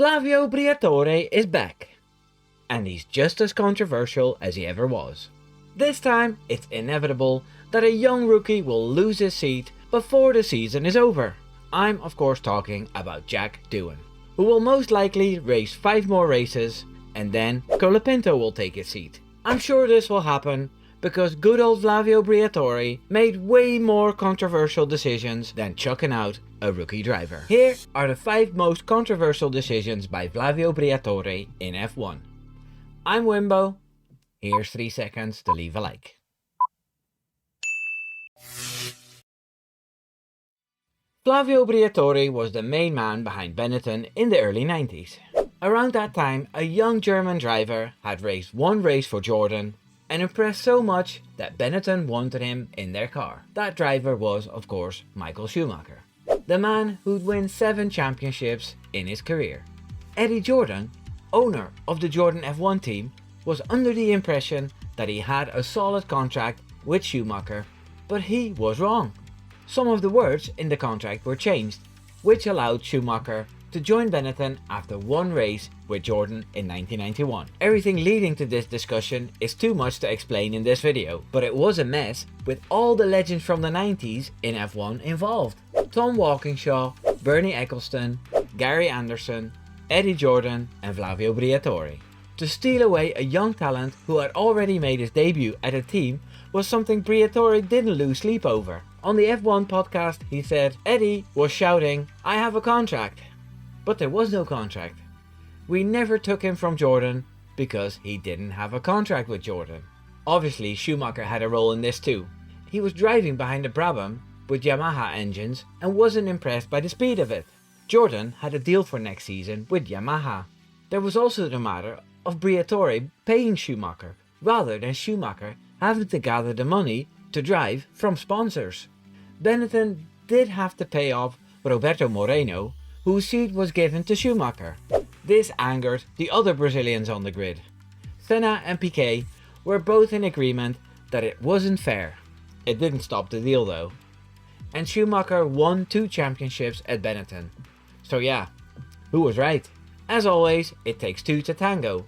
Flavio Briatore is back, and he's just as controversial as he ever was. This time, it's inevitable that a young rookie will lose his seat before the season is over. I'm of course talking about Jack Doohan, who will most likely race 5 more races, and then Colapinto will take his seat. I'm sure this will happen because good old Flavio Briatore made way more controversial decisions than chucking out a rookie driver. Here are the 5 most controversial decisions by Flavio Briatore in F1. I'm Wimbo. Here's 3 seconds to leave a like. Flavio Briatore was the main man behind Benetton in the early 90s. Around that time, a young German driver had raced 1 race for Jordan and impressed so much that Benetton wanted him in their car. That driver was, of course, Michael Schumacher, the man who'd win 7 championships in his career. Eddie Jordan, owner of the Jordan F1 team, was under the impression that he had a solid contract with Schumacher, but he was wrong. Some of the words in the contract were changed, which allowed Schumacher to join Benetton after 1 race with Jordan in 1991. Everything leading to this discussion is too much to explain in this video, but it was a mess with all the legends from the 90s in F1 involved. Tom Walkinshaw, Bernie Ecclestone, Gary Anderson, Eddie Jordan and Flavio Briatore. To steal away a young talent who had already made his debut at a team was something Briatore didn't lose sleep over. On the F1 podcast he said Eddie was shouting, "I have a contract." But there was no contract. We never took him from Jordan because he didn't have a contract with Jordan. Obviously Schumacher had a role in this too. He was driving behind a Brabham with Yamaha engines and wasn't impressed by the speed of it. Jordan had a deal for next season with Yamaha. There was also the matter of Briatore paying Schumacher rather than Schumacher having to gather the money to drive from sponsors. Benetton did have to pay off Roberto Moreno, whose seat was given to Schumacher. This angered the other Brazilians on the grid. Senna and Piquet were both in agreement that it wasn't fair. It didn't stop the deal though. And Schumacher won 2 championships at Benetton. So yeah, who was right? As always, it takes 2 to tango.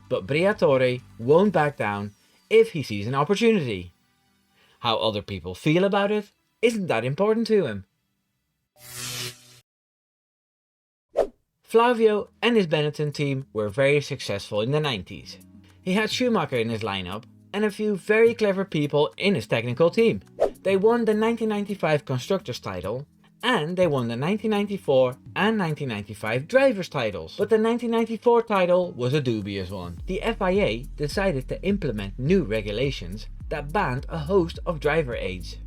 But Briatore won't back down if he sees an opportunity. How other people feel about it isn't that important to him. Flavio and his Benetton team were very successful in the 90s. He had Schumacher in his lineup and a few very clever people in his technical team. They won the 1995 Constructors title and they won the 1994 and 1995 Drivers titles. But the 1994 title was a dubious one. The FIA decided to implement new regulations that banned a host of driver aids,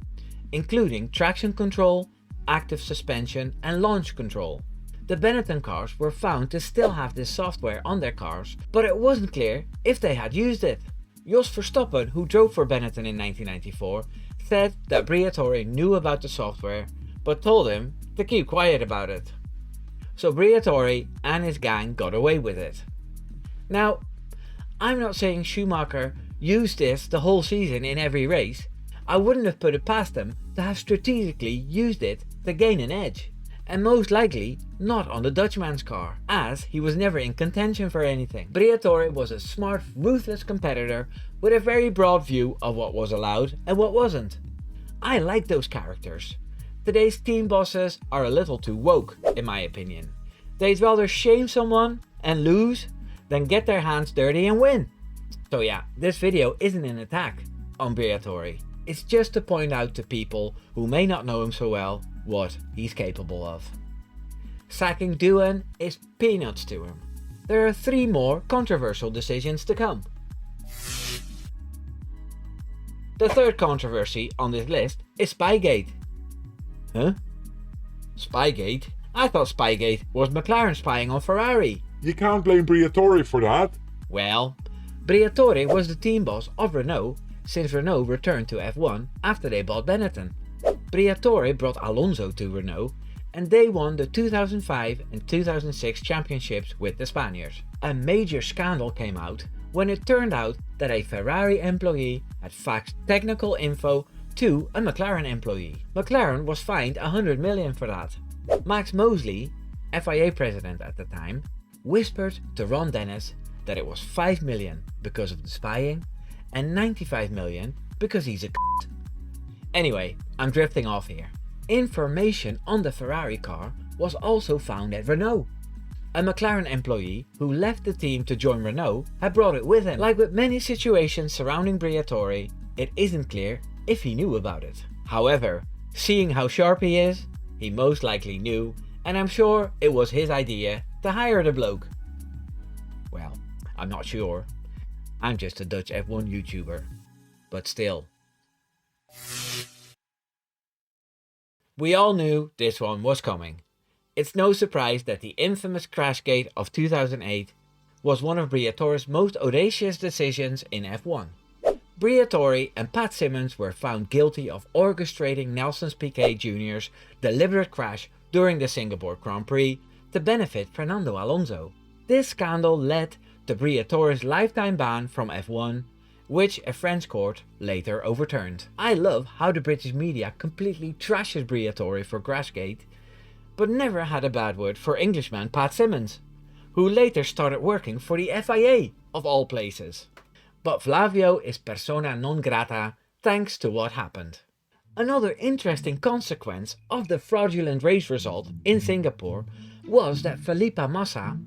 including traction control, active suspension and launch control. The Benetton cars were found to still have this software on their cars, but it wasn't clear if they had used it. Jos Verstappen, who drove for Benetton in 1994, said that Briatore knew about the software, but told him to keep quiet about it. So Briatore and his gang got away with it. Now, I'm not saying Schumacher used this the whole season in every race. I wouldn't have put it past him to have strategically used it to gain an edge. And most likely not on the Dutchman's car, as he was never in contention for anything. Briatore was a smart, ruthless competitor with a very broad view of what was allowed and what wasn't. I like those characters. Today's team bosses are a little too woke, in my opinion. They'd rather shame someone and lose than get their hands dirty and win. So yeah, this video isn't an attack on Briatore. It's just to point out to people who may not know him so well what he's capable of. Sacking Doohan is peanuts to him. There are 3 more controversial decisions to come. The third controversy on this list is Spygate. Huh? Spygate? I thought Spygate was McLaren spying on Ferrari. You can't blame Briatore for that. Well, Briatore was the team boss of Renault since Renault returned to F1 after they bought Benetton. Briatore brought Alonso to Renault and they won the 2005 and 2006 championships with the Spaniards. A major scandal came out when it turned out that a Ferrari employee had faxed technical info to a McLaren employee. McLaren was fined 100 million for that. Max Mosley, FIA president at the time, whispered to Ron Dennis that it was 5 million because of the spying and 95 million because he's a c***. Anyway, I'm drifting off here. Information on the Ferrari car was also found at Renault. A McLaren employee who left the team to join Renault had brought it with him. Like with many situations surrounding Briatore, it isn't clear if he knew about it. However, seeing how sharp he is, he most likely knew, and I'm sure it was his idea to hire the bloke. Well, I'm not sure. I'm just a Dutch F1 YouTuber. But still. We all knew this one was coming. It's no surprise that the infamous Crashgate of 2008 was one of Briatore's most audacious decisions in F1. Briatore and Pat Simmons were found guilty of orchestrating Nelson Piquet Jr.'s deliberate crash during the Singapore Grand Prix to benefit Fernando Alonso. This scandal led to Briatore's lifetime ban from F1, which a French court later overturned. I love how the British media completely trashes Briatore for Crashgate, but never had a bad word for Englishman Pat Simmons, who later started working for the FIA of all places. But Flavio is persona non grata thanks to what happened. Another interesting consequence of the fraudulent race result in Singapore was that Felipe Massa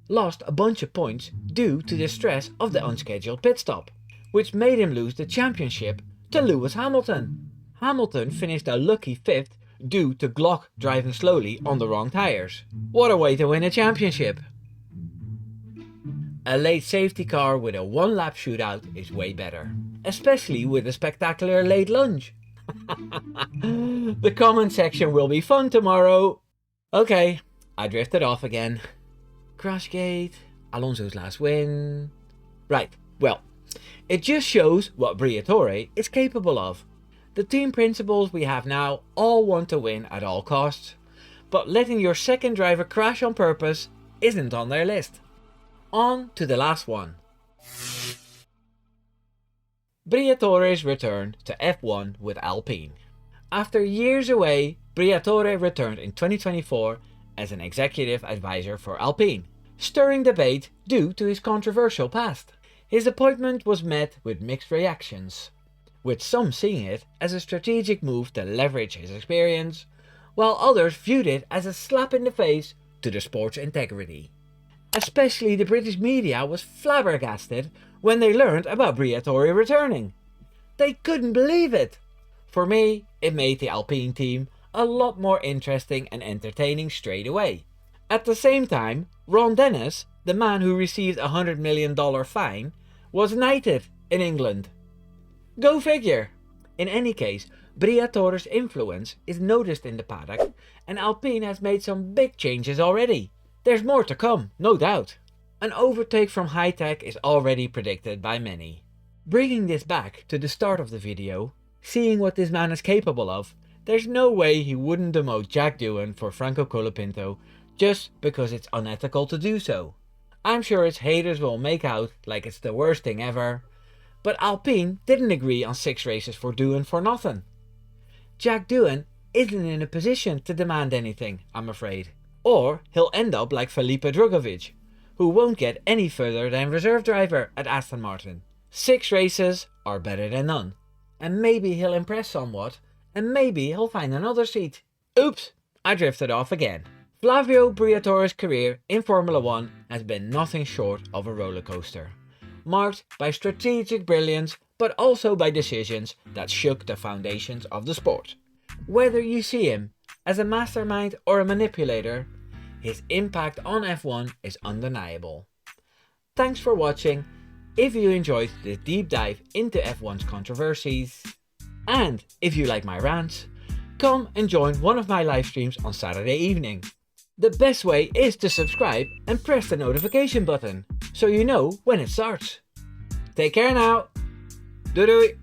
lost a bunch of points due to the stress of the unscheduled pit stop, which made him lose the championship to Lewis Hamilton. Hamilton finished a lucky 5th due to Glock driving slowly on the wrong tyres. What a way to win a championship! A late safety car with a one-lap shootout is way better, especially with a spectacular late lunge. The comment section will be fun tomorrow. Okay, I drifted off again. Crashgate, Alonso's last win. Right, well, it just shows what Briatore is capable of. The team principals we have now all want to win at all costs, but letting your second driver crash on purpose isn't on their list. On to the last one. Briatore's return to F1 with Alpine. After years away, Briatore returned in 2024 as an executive advisor for Alpine, stirring debate due to his controversial past. His appointment was met with mixed reactions, with some seeing it as a strategic move to leverage his experience, while others viewed it as a slap in the face to the sport's integrity. Especially the British media was flabbergasted when they learned about Briatore returning. They couldn't believe it. For me, it made the Alpine team a lot more interesting and entertaining straight away. At the same time, Ron Dennis, the man who received a $100 million fine, was knighted in England. Go figure! In any case, Briatore's influence is noticed in the paddock, and Alpine has made some big changes already. There's more to come, no doubt. An overtake from high-tech is already predicted by many. Bringing this back to the start of the video, seeing what this man is capable of, there's no way he wouldn't demote Jack Doohan for Franco Colapinto just because it's unethical to do so. I'm sure his haters will make out like it's the worst thing ever, but Alpine didn't agree on 6 races for Doohan for nothing. Jack Doohan isn't in a position to demand anything, I'm afraid. Or he'll end up like Felipe Drugovich, who won't get any further than reserve driver at Aston Martin. 6 races are better than none, and maybe he'll impress somewhat, and maybe he'll find another seat. Oops, I drifted off again. Flavio Briatore's career in Formula 1 has been nothing short of a roller coaster, marked by strategic brilliance but also by decisions that shook the foundations of the sport. Whether you see him as a mastermind or a manipulator, his impact on F1 is undeniable. Thanks for watching. If you enjoyed this deep dive into F1's controversies, and if you like my rants, come and join one of my live streams on Saturday evening. The best way is to subscribe and press the notification button, so you know when it starts. Take care now. Doei doei.